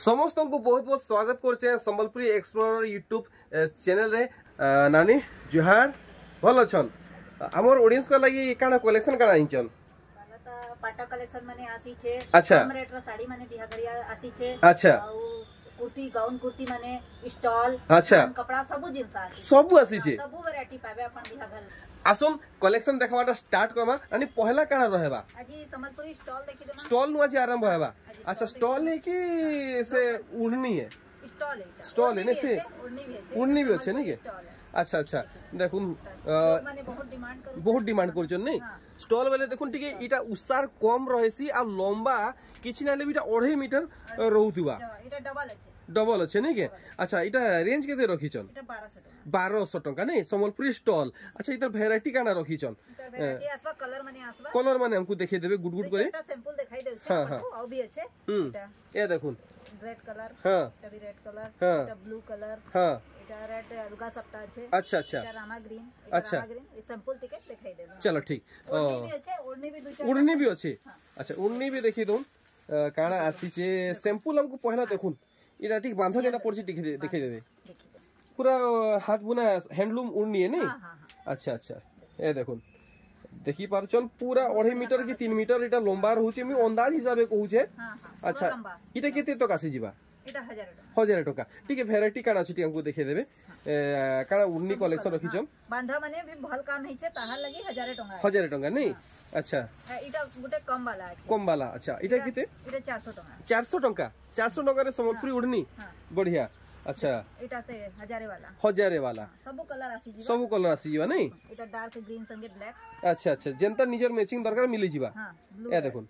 समस्त को बहुत बहुत स्वागत करछे संबलपुरी एक्सप्लोरर यूट्यूब चैनल रे। नानी जुहार भल अछन हमर ऑडियंस का लागि काना कलेक्शन काना आइछन पाटा कलेक्शन माने आसी छे। अच्छा कम रेट रो साड़ी माने बिहागरिया आसी छे। अच्छा कुर्ती गाउन कुर्ती माने स्टॉल अच्छा कपड़ा सब जिंस आसी सब आसी छे सब वैरायटी पाबे अपन बिहागल। आसुन कलेक्शन देखवाटा स्टार्ट करमा अनि पहला काना रहेबा आजी संबलपुरी स्टॉल देखि देमा स्टॉल नु आज आरंभ होएबा। अच्छा स्टॉल है कि से उड़नी है स्टॉल है ने से उड़नी भी अच्छे नहीं के। अच्छा अच्छा देखुन माने बहुत डिमांड करछन नहीं स्टॉल वाले देखुन ठीक इटा उसार कम रहेसी आ लंबा किछि नाले बिटा 2.5 मीटर रहउतबा इटा डबल अच्छे नहीं के। अच्छा इटा रेंज केते रखिछन इटा 1200 टका नहीं संबलपुरी स्टॉल। अच्छा इधर वैरायटी काना रखिछन वैरायटी आसबा कलर माने हमको देखि देबे गुड गुड करे एटा सैंपल दिखाई देउ छै और भी अच्छे ए देखुन रेड कलर हां तभी रेड कलर हां ब्लू कलर हां इटा रेड अलगा सप्ता छै। अच्छा अच्छा इटा रामा ग्रीन अच्छा ये सैंपल टिकट दिखाई देबे। चलो ठीक ओढ़नी भी अच्छे ओढ़नी भी दो उड़नी भी अच्छे। अच्छा उड़नी भी देखि दोन काना आसी छे सैंपल हमको पहला देखुन इटा ठीक बांधो केना पड़छि देखि देबे पूरा हाथ बुना हैंडलूम उड़नी है नहीं। अच्छा अच्छा ए देखुन देखि पारछन पूरा 2.5 मीटर की 3 मीटर इटा लंबा रहउछे मी अंदाज हिसाबे कहू छे। अच्छा इटा केते तक आसी जिबा इटा 1000 टका ठीक है वैरायटी काना अछि हमको देखि देबे काना उड़नी कलेक्शन रखिछन बांधा माने भी भल काम नहीं छे ताहा लगी 1000 टका नहीं। अच्छा इटा गुटे कम वाला अछि कम वाला। अच्छा इटा केते इटा 400 टका 400 टका रे संबलपुरी उड़नी बढ़िया। अच्छा इटा से 1000 वाला सब कलर आसी जीवा नहीं इटा डार्क ग्रीन संगे ब्लैक। अच्छा अच्छा जेंता निजर मैचिंग दरकार मिली जीवा ए देखुन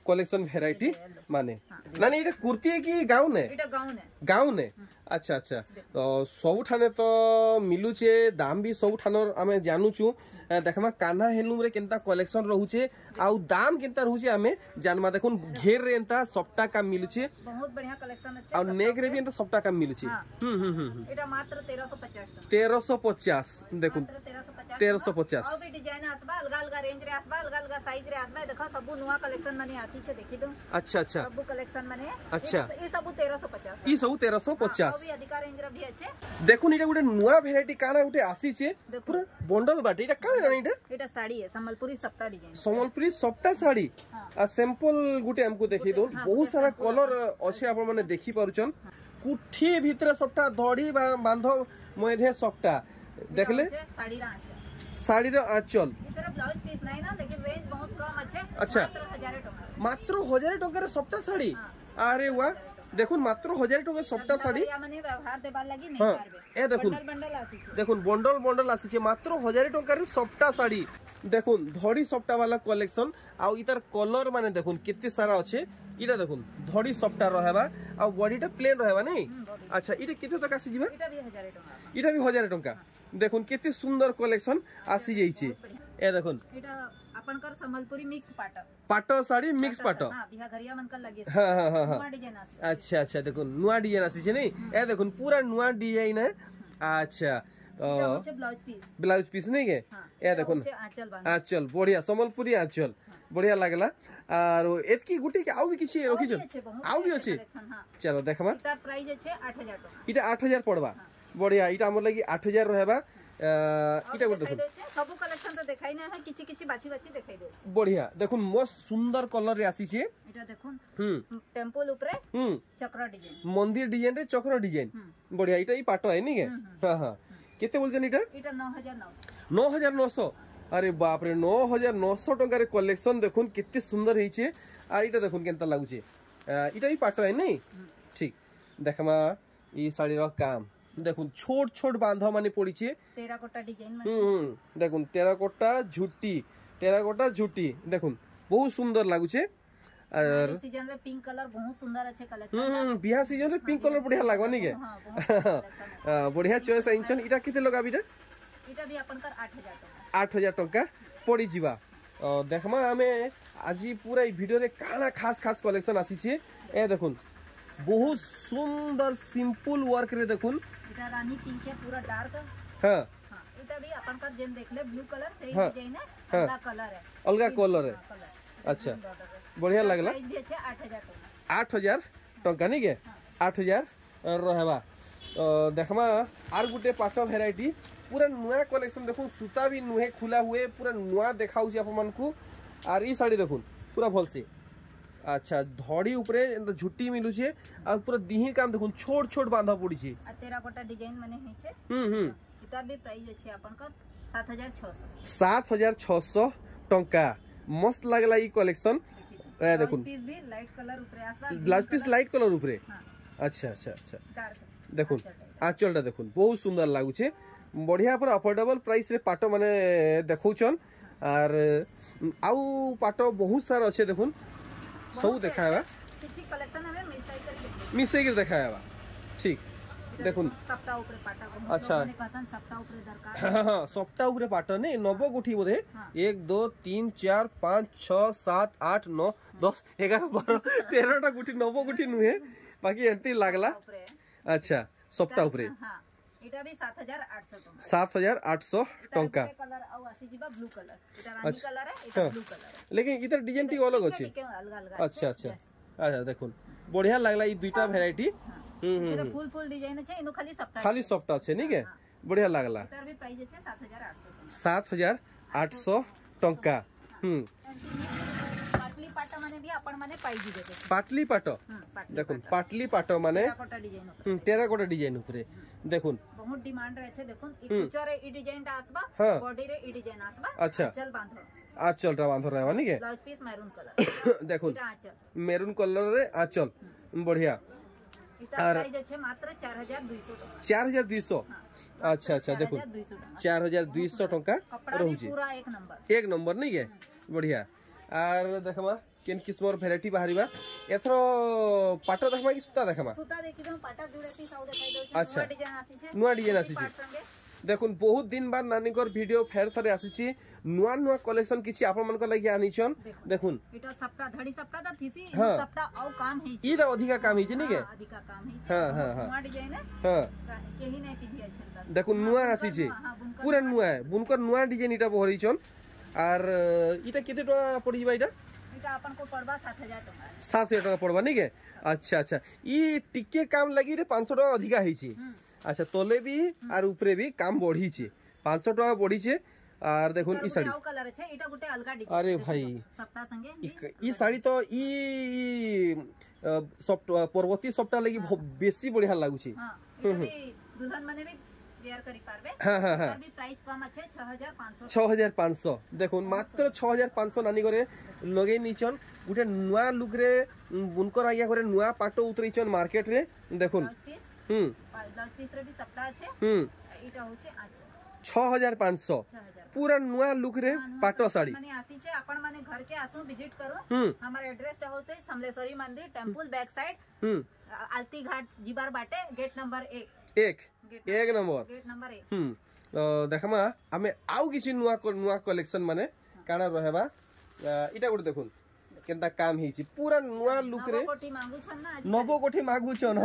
कलेक्शन वैरायटी माने नानी इटा कुर्ती है कि गाउन है इटा गाउन है। अच्छा अच्छा तो सब ठाने तो मिलू छे दाम भी सब ठानर आमे जानू छु देखमा कान्हा हेलूम रे केनता कलेक्शन रहू छे आ दाम केनता रहू छे आमे जानमा देखुन घेर रे एंता सबटा काम मिलू छे बहुत बढ़िया कलेक्शन अछि आ नेक रे भी एंता सबटा काम मिलू छे। इटा मात्र 1350 देखुन 1350 और भी डिजाइन आसबा अलग-अलग रेंज रे आसबा अलग-अलग साइज रे आसबा देखो सब नुवा कलेक्शन माने आसी छे देखि दो। अच्छा अच्छा सब कलेक्शन माने अच्छा ई सब 1350 ई सब 1350 और भी अधिक रेंज रे भी अछि। देखुन इटा गुटे नुवा वैरायटी काना गुटे आसी छे पूरा बंडल बाटे इटा काना रानी इटा साड़ी है संबलपुरी सप्ता डिजाइन संबलपुरी सप्ता साड़ी आ सैंपल गुटे हमको देखि दो बहुत सारा कलर अछि आपण माने देखि पारुचन कुठी भीतर सबटा धड़ी बांधो मधे सबटा देखले साड़ी रो आंचल इधर ब्लाउज पीस नहीं ना लेकिन रेंज बहुत कम अच्छे। अच्छा मात्र 1000 टका रे सबटा साड़ी अरे वाह देखुन मात्र 1000 टका सबटा साड़ी माने व्यवहार देबार लागि नहीं पारबे। ए देखुन बंडल आसी छे देखुन बंडल आसी छे मात्र 1000 टका रे सबटा साड़ी देखुन धड़ी सबटा वाला कलेक्शन आ इधर कलर माने देखुन कितने सारा अच्छे इटा देखुन धड़ी सबटा रहबा आ बॉडीटा प्लेन रहबा नहीं। अच्छा इटा केते तक आसी जिबा इटा भी 1000 टका देखुन केते सुंदर कलेक्शन आसी जाई छे ए देखुन इटा आपनकर संबलपुरी मिक्स पाटो साड़ी मिक्स पाटो हां बिहाघरिया मनकर लगे हां नुवा डिजाइन आसी। अच्छा अच्छा देखुन नुवा डिजाइन आसी छे नहीं ए देखुन पूरा नुवा डिजाइन है। अच्छा ब्लाउज पीस नहीं के ए देखुन आंचल बढ़िया संबलपुरी आंचल बढ़िया लागला और एतकी गुटी के आउ भी किछि रखि छ आउ भी अछि। चलो देखमा इतार प्राइस छै 8000 टका इटा 8000 पड़बा बढ़िया इटा हमर लागि 8000 रहबा इटा गुट देखुन सब कलेक्शन तो देखाई ना है किछि बाछी देखाई दे बढ़िया देखुन मस्त सुंदर कलर रे आसी छे इटा देखुन टेंपल ऊपर चक्र डिजाइन मंदिर डिजाइन रे चक्र डिजाइन बढ़िया इटा ई पाटो है नी के। हां हां केते बोलछन इटा 9900 अरे बाप रे 9900 टका रे कलेक्शन देखुन कितने सुंदर है छे आ इटा देखुन केनता लागु छे इटा ई पाटो है नहीं ठीक देखमा ई साड़ी रो काम देखुन छोट छोट बांधा माने पड़ी छे टेराकोटा डिजाइन माने देखुन टेराकोटा झुटी देखुन बहुत सुंदर लागु छे और सीजन रे पिंक कलर बहुत सुंदर अच्छे कलेक्शन बियाह सीजन रे पिंक कलर बढ़िया लागो नी के बढ़िया चॉइस आइछन इटा केते लगाबी रे इटा भी आपनकर 8000 टका 8000 टका पड़ी जीवा देखमा हमें आज पूरा ई वीडियो रे काना खास कलेक्शन आसी छे ए देखुन बहुत सुंदर सिंपल वर्क रे देखुन इटा रानी पिंक के पूरा डार्क हां इटा भी आपनकर जेन देखले ब्लू कलर सही डिजाइन है अलगा कलर है अच्छा बढ़िया लगला 8000 टका नहीं के 8000 रहबा। देखमा आर गुटे पाट भेराइटी पूरा नुआ कलेक्शन देखुन सूता भी नुहे खुला हुए पूरा नुआ देखाउछि आप मन को। आर ई साड़ी देखुन पूरा भल से अच्छा धड़ी ऊपरे झुट्टी मिलु छे आ पूरा दिही काम देखुन छोट छोट बांधा पड़ी छे आ तेरा गोटा डिजाइन माने है छे। इतार भी प्राइस अछि आपन का 7600 7600 टंका। मस्त लागला ई कलेक्शन देखुन पीस भी लाइट कलर ऊपरे आसबा ब्लाउज पीस लाइट कलर ऊपरे। अच्छा अच्छा अच्छा देखुन आंचलटा देखुन बहुत सुंदर लागु छे बढ़िया पर अफोर्डेबल प्राइस रे पाट माने देखौछन। आर आउ पाट बहुत सारा अच्छे देखुन सब देखाबा किसी कलेक्शन हमें मिसई के देखाबा ठीक देखुन सप्ताह ऊपर पाटा को अच्छा मैंने पसंद सप्ताह ऊपर दरकार हां सप्ताह ऊपर पाटा ने 90 गुठी बोधे 1 2 3 4 5 6 7 8 9 10 11 12 13 टा गुठी 90 गुठी नुहे बाकी एंटी लागला। अच्छा सप्ताह ऊपर हां एटा भी 7800 टका 7800 टका कलर आउ आसी जीवा ब्लू कलर एटा रानी कलर है एटा ब्लू कलर लेकिन इधर डिजाइन टी अलग अछि। अच्छा अच्छा अच्छा देखुन बढ़िया लागला ई दुईटा वैरायटी एटा फुल फुल डिजाइन छै इनो खाली सफ्टा छै नहीं के बढ़िया लागला। एटार भी प्राइस छै 7800 7800 टका। पाटली पाटा माने भी अपन माने पाई दी देते पाटली पाटो देखुन पाटली पाटो माने टेराकोटा डिजाइन ऊपरे देखुन बहुत डिमांड रहे छे देखुन ई कुचरे ई डिजाइन टा आसबा बॉडी रे ई डिजाइन आसबा। अच्छा चल बांधो आंचल टा बांधो रहबा नहीं के ब्लाउज पीस मैरून कलर देखुन मैरून कलर रे आंचल बढ़िया। इता प्राइस छै मात्र 4200 टका 4200। अच्छा अच्छा देखुन 4200 टका रहू छी पूरा एक नंबर नहीं के बढ़िया। आर देखमा केन किस्मर वैरायटी बाहरिबा एथरो पाटो देखमा कि सूता देखमा सूता देखि दम पाटा जुड़े पीस आउ देखाइ दउ अच्छा नुवा डिजाइन आसी छै नुवा डिजाइन आसी छै देखुन बहुत दिन बाद नानीकर वीडियो फेर थरे आसी छी नुवा नुवा कलेक्शन किछि आपन मन को लागि आनी छन देखुन एटा सप्ताह धड़ी सप्ताह द थीसी सप्ताह आउ काम है ई रा अधिका काम है छै नहीं के अधिका काम है हां हां हां नुवा डिजाइन है हां केही नै पिदिया छै देखुन नुवा आसी छै पूरा नुवा है बुनकर नुवा डिजाइन इटा बहरी छन। आर इटा केते टका पड़ी बा इटा इटा अपन को पड़बा 7000 टका 7000 टका पड़बा नहीं के। अच्छा अच्छा ई टिके काम लगी रे 500 टका अधिका है छी। अच्छा तले भी आर ऊपरे भी काम बढ़ी छे 500 टका बढ़ी छे। आर देखुन ई साड़ी कलर छै एटा गुटे अलगा डिजाइन अरे भाई सप्ताह संगे ई साड़ी तो ई सॉफ्ट पर्वती सॉफ्टा लगी बेसी बढ़िया लागु छी। हां दुल्हन माने भी वेयर करी पारबे। हां हां हां भी प्राइस कम আছে 6500 6500 देखुन मात्र 6500 नानी करे लगे नीचन गुटे नुआ लुक रे बुनकर आया करे नुआ पाटो उतरीचन मार्केट रे देखुन ब्लाउज पीस रे भी सप्ताह আছে एटा होचे आछ 6500 पूरा नुआ लुक रे पाटो साड़ी माने आसी छे अपन माने घर के आसो विजिट करो हमर एड्रेस होते समलेश्वरी मंदिर टेंपल बैक साइड आलती घाट जीबार बाटे gate number 1 number gate number 1 देखमा हमें आउ किछि नुआ कलेक्शन माने काना रहबा इटा गुड देखुन केनता काम हिची पूरा नुआ लुक रे 90 कोठी मागु छन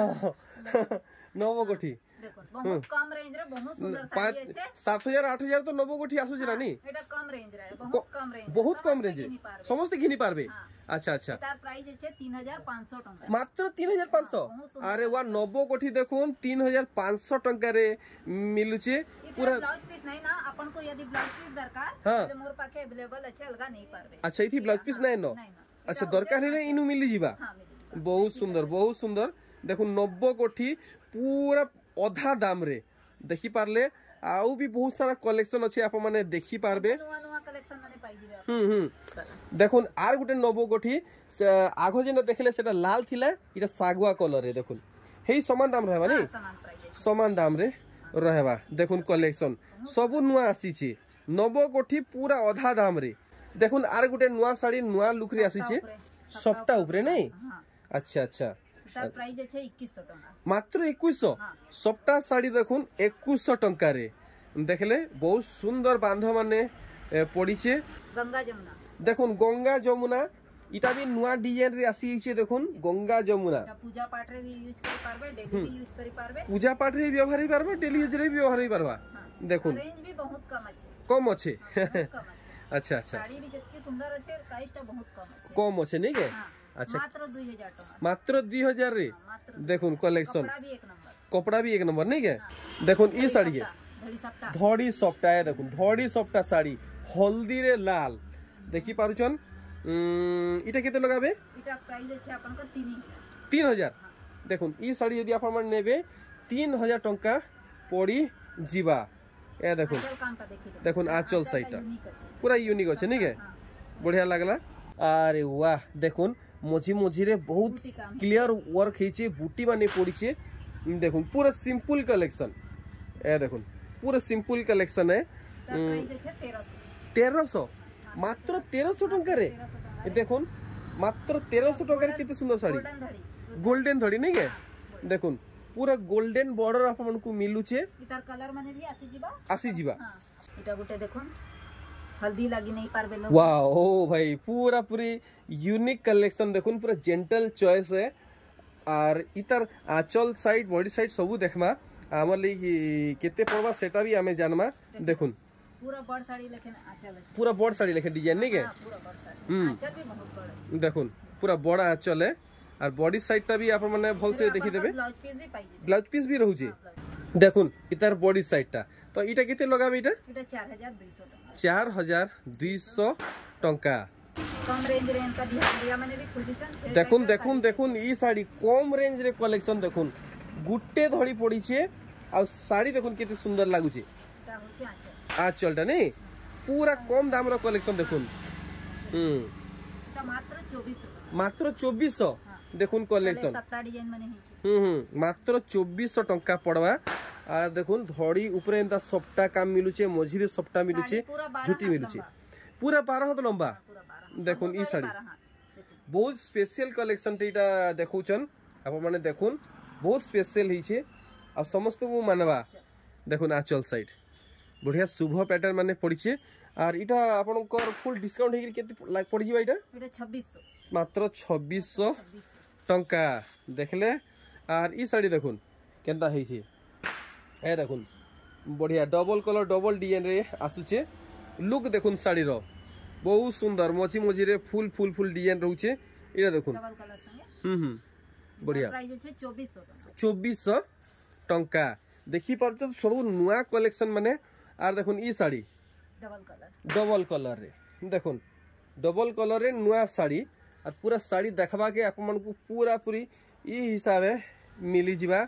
90 कोठी देखो बहुत कम रेंज रे बहुत सुंदर साड़ी আছে 7000 8000 तो 90 कोठी आसु छै नानी एटा कम रेंज रे बहुत कम रेंज समस्त घिनी पारबे। अच्छा अच्छा तार प्राइस छै 3500 टका मात्र 3500 अरे वा 90 कोठी देखुन 3500 टका रे मिलु छे पूरा ब्लाउज पीस नहीं ना अपन को यदि ब्लाउज पीस दरकार तो मोर पाखे अवेलेबल আছে अलगा नहीं पारबे। अच्छा इथि ब्लाउज पीस नहीं न अच्छा दरकार रे इनु मिली जीवा बहुत सुंदर देखुन 90 कोठी पूरा अधा दाम रे देखि पारले आउ भी बहुत सारा कलेक्शन अच्छे आप माने देखि पारबे नुवा कलेक्शन माने पाई दिबे। देखुन आर गुटे 90 कोठी आगो जेन देखले सेटा लाल थिला इटा सागुआ कलर रे देखुन हेई समान दाम रहबा नै समान दाम रे रहबा देखुन कलेक्शन सब नुवा आसी छी 90 कोठी पूरा आधा दाम रे देखुन आर गुटे नुवा साड़ी नुवा लुक रे आसी छी सप्ता ऊपरे नै। अच्छा अच्छा तार प्राइस छै 2100 टका मात्र 2100 सप्ता साड़ी देखुन 2100 टका रे देखले बहुत सुंदर बांध माने पड़ी छे गंगा जमुना देखुन गंगा जमुना इटा भी नुआ डिजाइन रे आसी छे देखुन गंगा जमुना पूजा पाठ रे भी यूज करि पारबे डेली भी यूज करि पारबे पूजा पाठ रे व्यवहार ही पारबे डेली यूज रे भी व्यवहार ही पारबा देखुन रेंज भी बहुत कम अच्छे अच्छा अच्छा साड़ी भी जतकी सुंदर अच्छे प्राइस ता बहुत कम अच्छे नै के अच्छा मात्र 2000 टका मात्र 2000 रे देखुन कलेक्शन कपड़ा भी एक नंबर नहीं के देखुन ई साड़ी है धड़ी सप्ता है देखुन धड़ी सप्ता साड़ी हल्दी रे लाल देखि पारुचन इटा केते लगाबे इटा प्राइस अछि आपन को 3000 देखुन ई साड़ी यदि आपन मन नेबे 3000 टंका पड़ी जीवा ए देखुन देखुन आंचल साइडटा पूरा यूनिक अछि नहीं के बढ़िया लागला अरे वाह देखुन मझी मझी रे बहुत क्लियर वर्क हिचे बूटी माने पड़ीचे देखुन पूरा सिंपल कलेक्शन ए देखुन पूरा सिंपल कलेक्शन है 1300 मात्र 1300 टंका रे देखुन मात्र 1300 टंका रे कितने सुंदर साड़ी गोल्डन धड़ी नहीं के देखुन पूरा गोल्डन बॉर्डर आप मन को मिलुचे इतार कलर माने भी आसी जीवा इटा गुटे देखुन हल्दी लगी नहीं पारबे लोग वाह ओ भाई पूरा पूरी यूनिक कलेक्शन देखुन पूरा जेंटल चॉइस है और इतर आंचल साइड बॉडी साइड सब देखमा हमर ਲਈ केते पड़वा सेटा भी हमें जानमा देखुन पूरा बड़ साड़ी लेकिन आंचल है पूरा बड़ साड़ी लेकिन डिजाइन नहीं के पूरा बड़ साड़ी आंचल भी बहुत बड़ है देखुन पूरा बड़ा आंचल है और बॉडी साइडटा भी आप माने भल से देखि देबे ब्लाउज पीस भी रहउची देखुन इतर बॉडी साइडटा तो इटा केते लगाबे इटा 4200 टका 4200 टंका कम रेंज रे इनका दिया माने भी खुदिछन देखुन देखुन देखुन ई साड़ी कम रेंज रे कलेक्शन देखुन गुट्टे धड़ी पड़ी छे आ साड़ी देखुन केते सुंदर लागु छे ता होची आंचल आंचलटा नहीं पूरा कम दाम रो कलेक्शन देखुन ता मात्र 2400 देखुन कलेक्शन सप्ता डिजाइन माने हिची मात्र 2400 टंका पड़वा आ देखुन धड़ी ऊपर एंता सप्ता काम मिलुचे मझिरे सप्ता मिलुचे झुटी मिलुचे पूरा 12 हाथ लंबा देखुन ई साड़ी बहुत स्पेशल कलेक्शन टीटा देखौचन आप माने देखुन बहुत स्पेशल हिचे आ समस्त को मानवा देखुन आंचल साइड बढ़िया शुभ पैटर्न माने पड़ीचे और इटा आपनकर फुल डिस्काउंट हेकि केते लाग पड़ी जिबा इटा 2600 मात्र 2600 टंका देखले और ई साड़ी देखुन केनता हेछि ए देखुन बढ़िया डबल कलर डबल डिजाइन रे आसुचे लुक देखुन साड़ी रो बहुत सुंदर मची मझी रे फुल फुल फुल डिजाइन रहउचे इटा देखुन डबल कलर संगे बढ़िया प्राइस छै 2400 टंका देखि परत सब नुआ कलेक्शन माने आर देखुन ई साड़ी डबल कलर रे देखुन डबल कलर रे नुआ साड़ी और पूरा साड़ी देखबा के आप मन को पूरा पूरी ई हिसाबे मिली जिबा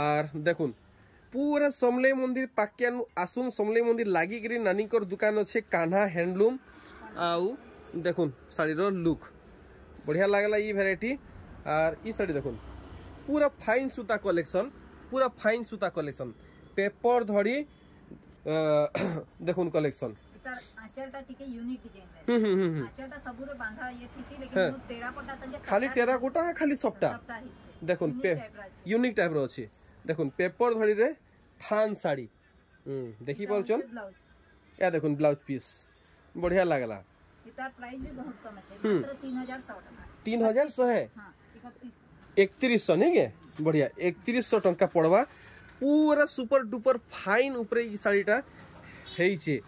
और देखुन पूरा समले मंदिर पाकियान आसुन समले मंदिर लागी गिरी नानीकर दुकान अच्छे कान्हा हैंडलूम आउ देखुन साड़ी रो लुक बढ़िया लागला ई वैरायटी और ई साड़ी देखुन पूरा फाइन सूता कलेक्शन पेपर धड़ी देखुन कलेक्शन आंचलटा टिके यूनिक डिजाइन आंचलटा सबुरे बांधा ये थीसी लेकिन टेराकोटा संगे खाली टेराकोटा खाली सप्ता देखुन यूनिक टाइप रो अछि देखुन पेपर धड़ी रे थान साड़ी देखि पाउचन या देखुन ब्लाउज पीस बढ़िया लागला इतार प्राइस भी बहुत कम छै मात्र 3100 टका 3100 है हां 3100 नहीं के बढ़िया 3100 टंका पड़वा पूरा सुपर डुपर फाइन ऊपर ई साड़ीटा हेइचे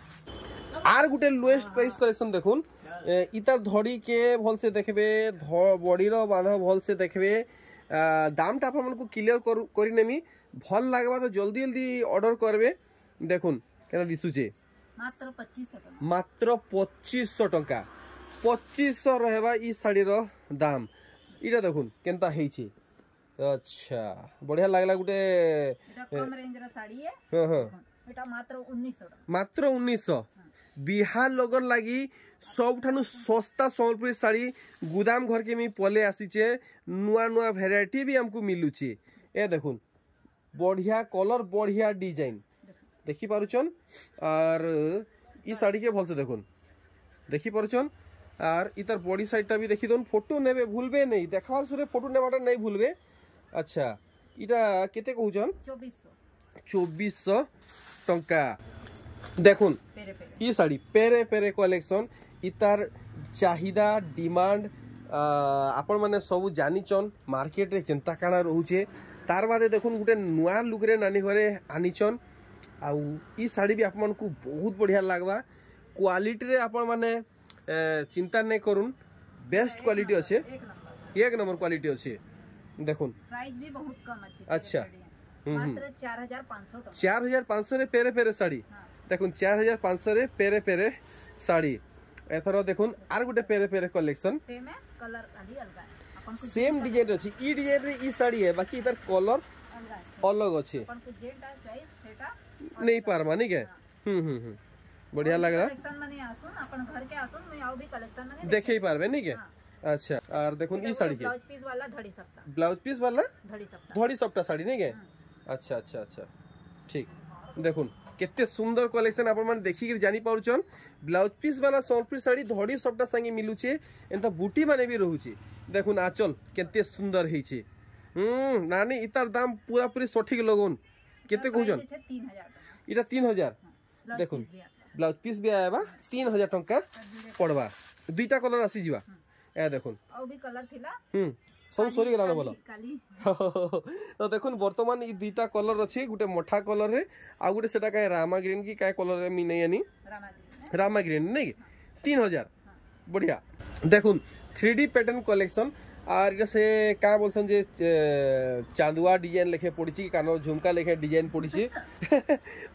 are Gute lowest price collection देखुन इता धड़ी के भल से देखबे बॉडी रो बांधा भल से देखबे दाम टा अपन मन को क्लियर करी नेमी भल लागबा तो जल्दी जल्दी ऑर्डर करबे देखुन केना दिसुचे मात्र 2500 टंका 2500 रहबा ई साड़ी रो दाम इटा देखुन केनता हेइचे अच्छा बढ़िया लागला गुटे एटा कम रेंज रा साड़ी है हां एटा मात्र 1900 बिहार लगन लगी सबठानु सस्ता सम्बलपुरी साड़ी गुदाम घर के मी पले आसीचे नुआ नुआ वेराइटी भी हमको मिलुचे ए देखुन बढ़िया कलर बढ़िया डिजाइन देखि पारुचन और ई साड़ी के भल से देखुन देखि पारुचन और इतर बॉडी साइडटा भी देखि दोन फोटो नेबे भूलबे नहीं देखवाल सुरे फोटो नेबाटा नहीं भूलबे अच्छा इटा केते कहउचन 2400 टंका देखुन ई साड़ी पेरे पेरे कलेक्शन इतार चाहिदा डिमांड आपण माने सब जानिचन मार्केट रे केनता काना रहउचे तार बादे देखुन गुटे नुआ लुक रे नानी घरे आनिचन आउ ई साड़ी भी आपण को बहुत बढ़िया लागबा क्वालिटी रे आपण माने चिंता नहीं करुन बेस्ट क्वालिटी अच्छे एक नंबर क्वालिटी अच्छे देखुन प्राइस भी बहुत कम अच्छे अच्छा मात्र 4500 टका 4500 रे पेरे पेरे साड़ी देखुन 4500 रे पेरे पेरे साड़ी एथरो देखुन आर गुटे पेरे पेरे कलेक्शन सेम है कलर खाली अलग है सेम डिजाइन अछि ई डिजाइन रे ई साड़ी है बाकी इधर कलर अलग अच्छे अपन को जेटा चॉइस सेटा नहीं पारमा नहीं के बढ़िया लग रहा कलेक्शन माने आसुन अपन घर के आसुन मैं आउ भी कलेक्शन माने देखे ही पारबे नहीं के अच्छा और देखुन ई साड़ी के ब्लाउज पीस वाला धड़ी सकता ब्लाउज पीस वाला धड़ी सप्ता साड़ी नहीं के अच्छा अच्छा अच्छा ठीक देखुन केते सुंदर कलेक्शन आपण मन देखि के जानि पाउछन ब्लाउज पीस वाला सोनपुर साड़ी धड़ी सप्ता संगे मिलुचे एंता बूटी माने भी रहउची देखुन आचल केते सुंदर हेछि नानी इतार दाम पूरा पूरी सठिक लगन केते कहउछन 3000 इटा 3000 देखुन ब्लाउज पीस भी आएबा 3000 टंका पड़बा दुईटा कलर आसी जीवा ए देखुन औ भी कलर थिला सब सरी गलानो बोलो तो देखुन वर्तमान ई दुईटा कलर अछि गुटे मोठा कलर रे आ गुटे सेटा काय रामा ग्रीन की काय कलर रे मिनै यानी रामा ग्रीन नहीं 3000 बढ़िया देखुन 3D पैटर्न कलेक्शन और से का बोलसन जे चांदुआ डिजाइन लेखे पड़ी छी कानो झुमका लेखे डिजाइन पड़ी छी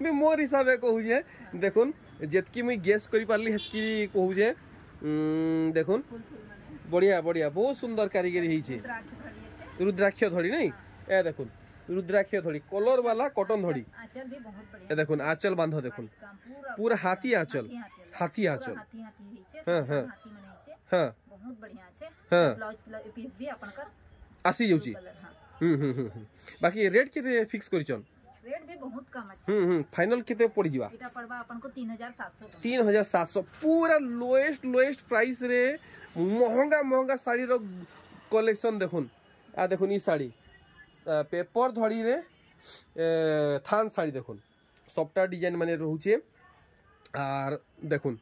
मैं मोर हिसाब से कहू जे देखुन जेतकी मैं गेस करि पारली हेतकी कहू जे देखुन बढ़िया बढ़िया बहुत सुंदर कारीगरी ही छे रुद्राक्ष धड़ी नहीं ए देखुन रुद्राक्ष धड़ी कलर वाला कॉटन धड़ी आंचल भी बहुत बढ़िया ए देखुन आंचल बांधो देखुन पूरा हाथी आंचल हाथी आंचल हां हां हां बहुत बढ़िया छे हां ब्लाउज पीस भी अपन कर आसी जाउची बाकी रेट केते फिक्स करिचन रेट भी बहुत कम अछि फाइनल केते पड़ी जीवा एटा पड़बा अपन को 3700 3700 पूरा लोएस्ट प्राइस रे महंगा साड़ी रो कलेक्शन देखुन आ देखुन ई साड़ी पेपर धड़ी रे थान साड़ी देखुन सबटा डिजाइन माने रहउचे आर देखुन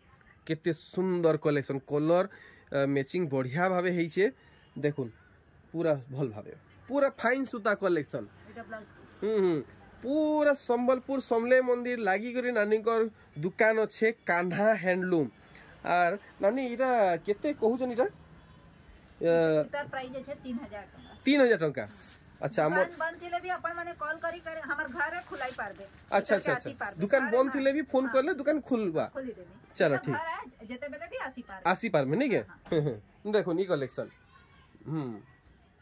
केते सुंदर कलेक्शन कलर मैचिंग बढ़िया भावे हेइचे देखुन पूरा भल भावे पूरा फाइन सूता कलेक्शन एटा ब्लाउज पूरा संबलपुर समले मंदिर लागी करी नानी कर दुकान अच्छे कान्हा हैंडलूम और नानी इटा केते कहउछन इटा इतार प्राइस छै 3000 टका 3000 टका अच्छा दुकान बंद थिले भी अपन माने कॉल करी करे हमर घर खुलाई पार दे अच्छा अच्छा अच्छा दुकान बंद थिले भी फोन करले दुकान खुलबा खोली देबे चलो ठीक जेते बेले भी आसी पार में नहीं के देखो नी कलेक्शन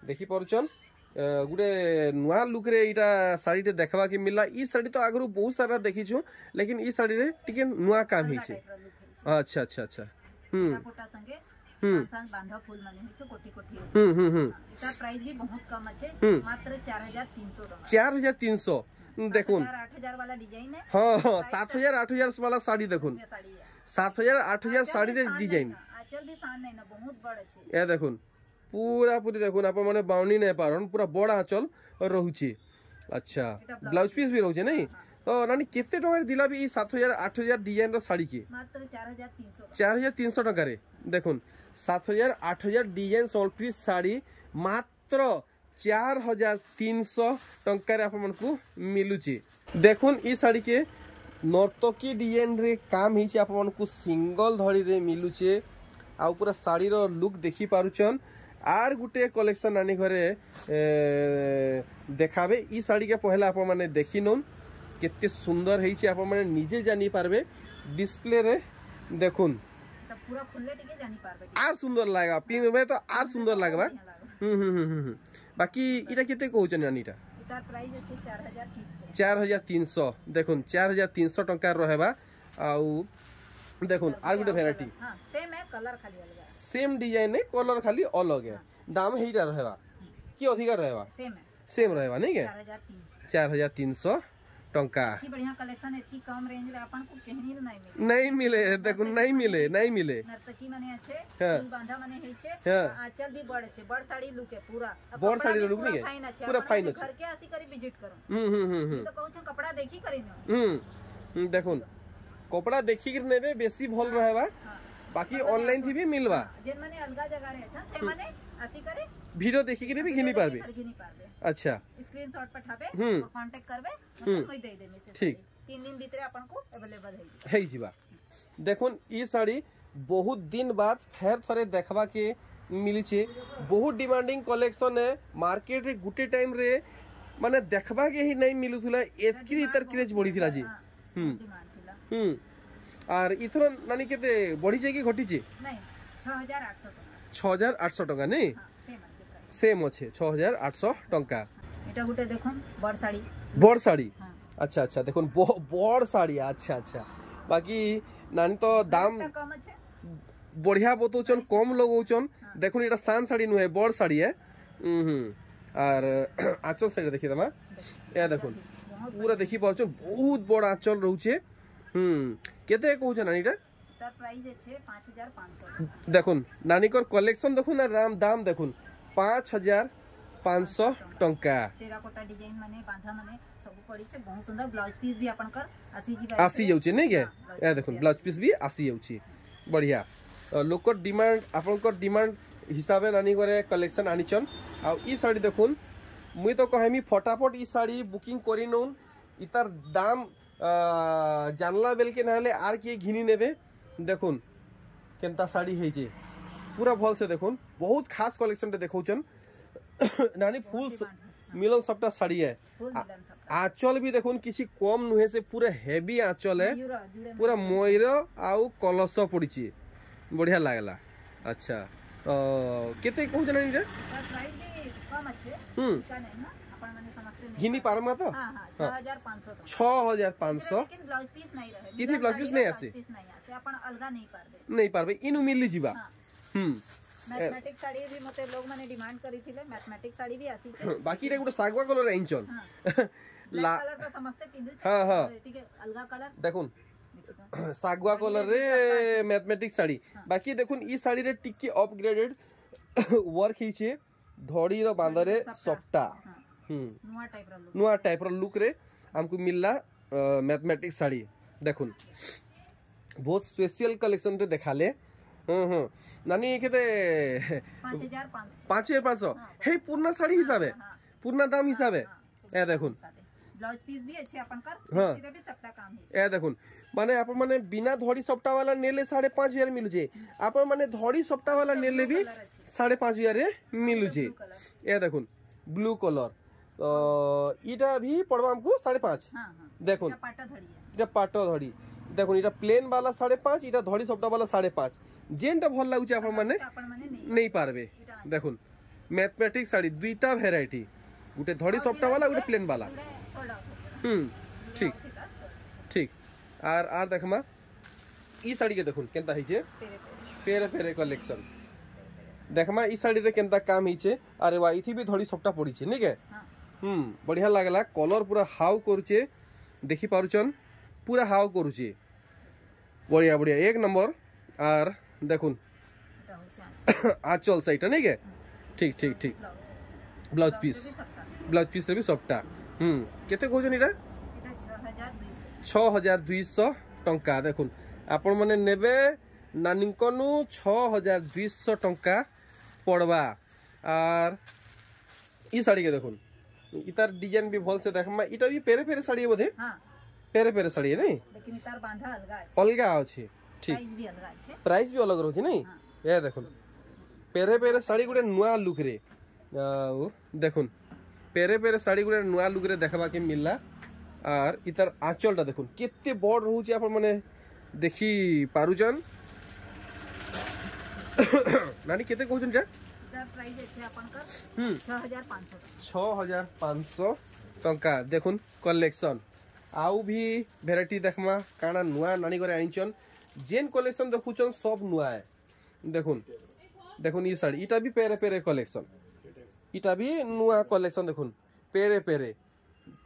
देखि परुचन गुटे नुआ लुक रे इटा साड़ी टे देखबा के मिला ई साड़ी तो आगरु बहुत सारा देखि छु लेकिन ई साड़ी रे टिके नुआ काम ही छे अच्छा अच्छा अच्छा फोटा संगे सान बांधा फूल माने छै कोटी कोटी इटा प्राइस भी बहुत कम अछि मात्र 4300 टका 4300 देखुन 8000 वाला डिजाइन है हां 7000 8000 वाला साड़ी देखुन 7000 8000 साड़ी रे डिजाइन आंचल भी सान नहीं ना बहुत बड़ अछि ए देखुन पूरा पूरी देखुन अपन माने बाउनी नहीं पारन पूरा बड़ा आंचल रहउची अच्छा ब्लाउज पीस भी रहउचे नहीं तो नानी केते टका दिला भी 7000 8000 डिजाइन रो साड़ी के मात्र 4300 4300 टका रे देखुन 7000 8000 डिजाइन सोल्ड पीस साड़ी मात्र 4300 टका रे अपन को मिलुची देखुन ई साड़ी के नर्तकी डिजाइन रे काम हिचे अपन को सिंगल धड़ी रे मिलुचे आ पूरा साड़ी रो लुक देखि पारुचन आर गुटे कलेक्शन नानी घरे देखाबे ई साड़ी के पहला आप माने देखि नोन केते सुंदर हेछि आप माने निजे जानि पारबे डिस्प्ले रे देखुन तब पूरा खुले टिके जानि पारबे आर सुंदर लागबा पिनबे तो आर सुंदर लागबा बाकी इटा केते कहउचन नानीटा इतार प्राइस अछि 4300 4300 देखुन 4300 टका रहबा आउ देखुन आर गुटे वैरायटी हां सेम है कलर खाली अलग है सेम डिजाइन है कलर खाली अलग है दाम हेइटा रहबा की अधिक रहबा सेम रहबा नहीं के 4300 टंका की बढ़िया कलेक्शन है की कम रेंज रे अपन को कहनी नहीं मिले देखो नहीं मिले नर्तकी माने अच्छे फूल बांधा माने है छे आंचल भी बड़ छे बड़ साड़ी लुक है पूरा बड़ साड़ी लुक नहीं है पूरा फाइन है घर के आसी करी विजिट करो तो कहू छ कपड़ा देखी करी न देखो कपड़ा देखी के नेबे बेसी भल रहबा बाकी ऑनलाइन थी भी मिलबा जेन माने अलगा जगह रे छ से माने आसी करे वीडियो देखी के भी घिनी पारबे अच्छा स्क्रीनशॉट पठाबे और कांटेक्ट करबे कोई दे दे मैसेज ठीक 3 दिन भीतर अपन को अवेलेबल है जीवा देखुन ई साड़ी बहुत दिन बाद फेर थरे देखबा के मिली बहुत डिमांडिंग कलेक्शन है मार्केट रे गुटे टाइम रे माने देखबा के ही नहीं मिलुथुला एतकी इतर क्रेज बढ़ी थिला जी आर इथर नानी केते बढ़ी छे कि घटी छे नहीं 6800 टका नहीं सेम अच्छे 6800 टका एटा गुटे देखुन बड़ साड़ी अच्छा अच्छा देखुन बड़ साड़ी अच्छा अच्छा बाकी नानी तो दाम कम अच्छे बढ़िया बतौचन कम लगौचन देखुन एटा सान साड़ी नुहे बड़ साड़ी है आर आंचल साइड देखि दमा ए देखुन पूरा देखि पाउचन बहुत बड़ आंचल रहउचे केते कहउछ नानीटा तार प्राइस है 5500 देखुन नानी कर कलेक्शन देखुन ना दाम देखुन 5500 टंका टेराकोटा डिजाइन माने बांधा माने सब पड़ी छे बहुत सुंदर ब्लाउज पीस भी आपन कर आसी जाउचे नै के ए देखुन ब्लाउज पीस भी आसी जाउची बढ़िया लोकर डिमांड आपनकर डिमांड हिसाबे नानी करे कलेक्शन आनिचन आ ई साड़ी देखुन मुई तो कहमी फटाफट ई साड़ी बुकिंग करि नउन इतार दाम जानला बेल के नाले आर के घिनी नेबे देखुन केनता साड़ी हेजे पूरा भल से देखुन बहुत खास कलेक्शन देखौचन नानी फुल मिलन सबटा साड़ी है आंचल भी देखुन किसी कम नुहे से पूरा हेवी आंचल है पूरा मयूर आउ कलश पड़ी बढ़िया लागला अच्छा केते कहू जना रे प्राइस भी कम अच्छे घिनी पारमा तो 6500 लेकिन ब्लाउज पीस नहीं रहे इथि ब्लाउज पीस नहीं आसे अपन अलगा नहीं पारबे इनु मिलली जीवा मैथमेटिक्स साड़ी भी मते लोग माने डिमांड करी थिले मैथमेटिक्स साड़ी भी आसी छे बाकी रे गुटे सागवा कलर आइचन ला कलर तो समझते पिंदु छे हां एतिके अलगा कलर देखुन सागवा कलर रे मैथमेटिक्स साड़ी बाकी देखुन ई साड़ी रे टिकी अपग्रेडेड वर्क हिचे धड़ी रो बांदरे सपटा नुआ टाइप रो लुक रे हमको मिलला मैथमेटिक्स साड़ी देखुन बहुत स्पेशल कलेक्शन रे देखाले नानी केते 5500 हे पूर्ण साड़ी हिसाबे पूर्ण दाम हिसाबे ए देखुन ब्लाउज पीस भी अच्छे अपन कर इसके भी सबटा काम है ए देखुन माने अपन माने बिना धड़ी सपटा वाला नेले 5500 मिलु जे अपन माने धड़ी सपटा वाला नेले भी 5500 रे मिलु जे ए देखुन ब्लू कलर तो इटा भी पड़वा हमको 5.5 देखुन इटा पाटो धड़ी देखुन इटा प्लेन वाला 5.5 इटा धड़ी सपटा वाला 5.5 जेनटा भल लागुचे अपन माने नहीं पारबे देखुन मैथमेटिक्स साड़ी दुईटा वैरायटी गुटे धड़ी सपटा वाला गुटे प्लेन वाला ठीक ठीक आर देखमा ई साड़ी के देखुन केनता हिचे पेरे पेरे कलेक्शन देखमा ई साड़ी रे केनता काम हिचे अरे वाह इथि भी धड़ी सपटा पड़ी छे नहीं के बढ़िया लागला कलर पूरा हाउ करूचे देखि पारुचन पूरा हाउ करूचे बढ़िया बढ़िया एक नंबर आर देखुन आंचल साइड नहीं के ठीक ठीक ठीक ब्लाउज पीस रे भी सबटा केते कहजन इरा 6200 टंका देखुन आपण माने नेबे नानिकनु 6200 टंका पड़वा आर ई साड़ी के देखुन इतार डिजाइन भी भल से देखमा इटा भी पेरे पेरे साड़ी बोधे पेरे पेरे साड़ी नहीं लेकिन इतार बांधा अलगा अछि ठीक प्राइस भी अलग रहछि नहीं ए देखुन पेरे पेरे साड़ी गुडे नुआ लुक रे देखुन पेरे पेरे साड़ी गुडे नुआ लुक रे देखबा के मिलला आर इतार आंचलटा देखुन केते बड़ रहउछि आपण माने देखि पारुजन नानी केते कहउछन जा प्राइस अछि अपन कर 6500 टंका देखुन कलेक्शन आउ भी वेराइटी देखमा काना नुआ नानी करे आइचन जेन कलेक्शन देखुचन सब नुआ है देखुन देखुन ई साड़ी इटा भी पेरे पेरे कलेक्शन इटा भी नुआ कलेक्शन देखुन पेरे पेरे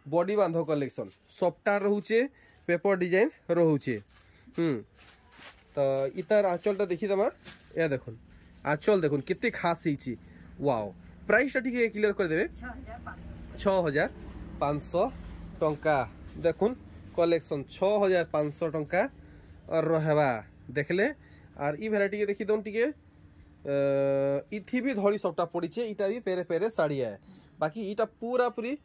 बॉडी बांधो कलेक्शन सफ्टा रहउचे पेपर डिजाइन रहउचे तो इतार आंचलटा देखि दमा ए देखुन आंचल देखुन कितने खास हिची वाओ प्राइस ठीक क्लियर कर देबे 6500 टंका देखुन कलेक्शन 6500 टंका और रहबा देखले आर ई वैरायटी के देखि दन टिके इथि भी धड़ी सबटा पड़ी छे इटा भी पेरे पेरे साड़ी है बाकी इटा पूरा पूरी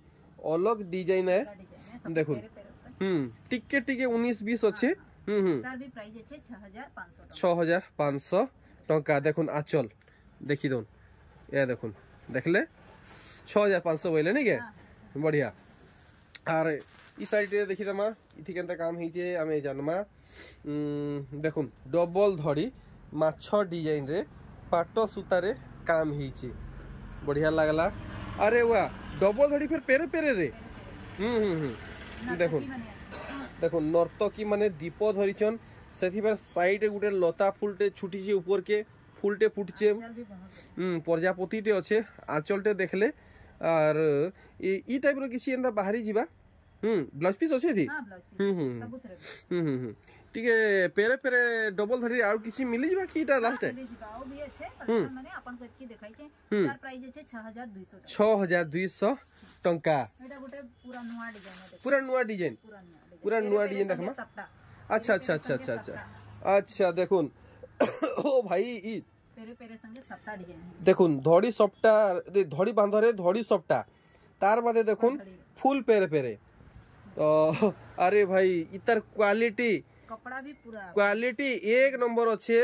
अलग डिजाइन है देखुन टिके टिके 19-20 अच्छे तार भी प्राइस है 6500 टंका देखुन आंचल देखी दउन ए देखुन देखले 6500 बोले नहीं के बढ़िया आर ई साइड रे देखि तमा इथि केनता काम हिचे हमें जनमा देखुन डबल धड़ी माछ डिजाइन रे पाटो सूता रे काम हिचे बढ़िया लागला अरे वाह डबल धड़ी फिर पेरे पेरे रे देखुन देखो नर्तकी माने दीप धरिचन सेथि पर साइड रे गुटे लता फुलटे छुटी जे ऊपर के फुलटे फुटचे प्रजापति टे अच्छे आंचलटे देखले और ई टाइप रो किसी एंदा बाहरी जीवा ब्लाउज पीस अच्छे थी ठीक है पेरे पेरे डबल धरी आउ किसी मिली जीवा की टा लास्ट है भी अच्छे माने अपन को इतकी देखाई छे तार प्राइस छे 6200 6200 टंका एटा गुटे पूरा नुवा डिजाइन है पूरा नुवा डिजाइन देखमा अच्छा अच्छा अच्छा अच्छा अच्छा अच्छा देखुन ओ भाई ई पेरे पेरे संगे सप्ता डिजाइन देखुन धड़ी सप्ता धड़ी बांधरे धड़ी सप्ता तार बादे देखुन फुल पेरे पेरे तो अरे भाई इतर क्वालिटी कपड़ा भी पूरा क्वालिटी एक नंबर अच्छे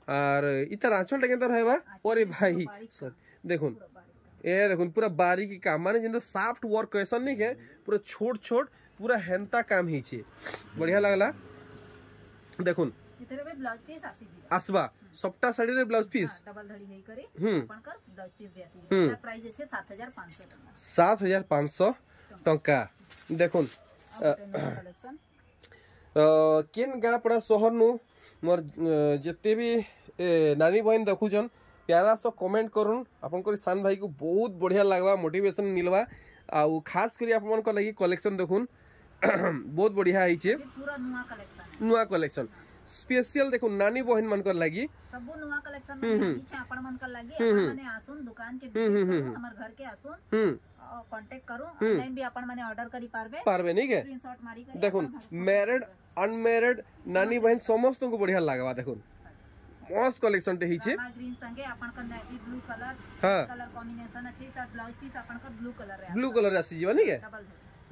और इतर आंचल केंता रहबा अरे भाई देखुन ए देखुन पूरा बारीकी काम माने जिंदा सॉफ्ट वर्क कैसन नहीं है पूरा छोट छोट पूरा हेंता काम हिचे बढ़िया लागला देखुन इतरे में ब्लाउज पीस आसी जी आसबा सप्ता साड़ी रे ब्लाउज पीस डबल धड़ी हेई करे अपन कर ब्लाउज पीस भी आसी जी प्राइस छे 7500 टका 7500 टका देखुन कलेक्शन केन गाँ पड़ा शहर नु मोर जते भी नानी बहन देखुछन प्यारा सा कमेंट करूँ आपन सान भाई को बहुत बढ़िया लगवा मोटिवेशन मिलवा आउ खास करी आपन को लगी कलेक्शन देखुन बहुत बढ़िया हिचे पूरा नुआ कलेक्शन स्पेशल देखुन नानी बहन मन कर लगी सब नुआ कलेक्शन में पीछे अपन मन कर लगी अपन माने आसुन दुकान के हमर घर के आसुन कांटेक्ट करू ऑनलाइन भी अपन माने ऑर्डर करी पारबे नहीं के स्क्रीनशॉट मारी करे देखुन मैरिड अनमैरिड नानी बहन समस्त को बढ़िया लागवा देखुन मस्त कलेक्शन टे हिचे ग्रीन संगे अपन का navy blue colour colour combination अछि त ब्लाउज पीस अपन का ब्लू कलर आसी जीवा नहीं के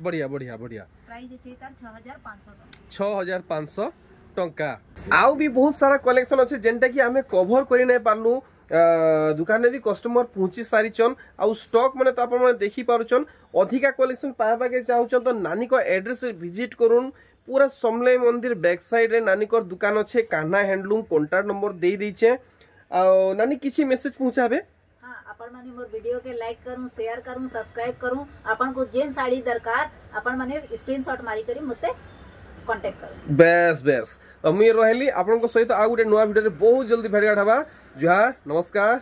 बढ़िया बढ़िया बढ़िया प्राइस अछि तार 6500 6500 टंका आउ भी बहुत सारा कलेक्शन अच्छे जेनटा कि हमें कवर करि नै पारलु दुकान में भी कस्टमर पहुंची सारीचन आउ स्टॉक माने तो अपन माने देखि पारुचन अधिका कलेक्शन पाबा के चाहुचन तो नानी को एड्रेस विजिट करूँ पूरा समलाई मंदिर बैक साइड रे नानी को दुकान अच्छे कान्हा हैंडलूम कांटेक्ट नंबर दे दीचे नानी किछि मैसेज पहुंचाबे अपन माने मोर वीडियो के लाइक करूं शेयर करूं सब्सक्राइब करूं अपन को जेन साड़ी दरकार अपन माने स्क्रीनशॉट मारी करी मते कांटेक्ट करूं बेस अमीर रहली आपन को सहित आ गुटे नया वीडियो रे बहुत जल्दी भेट गाठ हबा जुहार नमस्कार।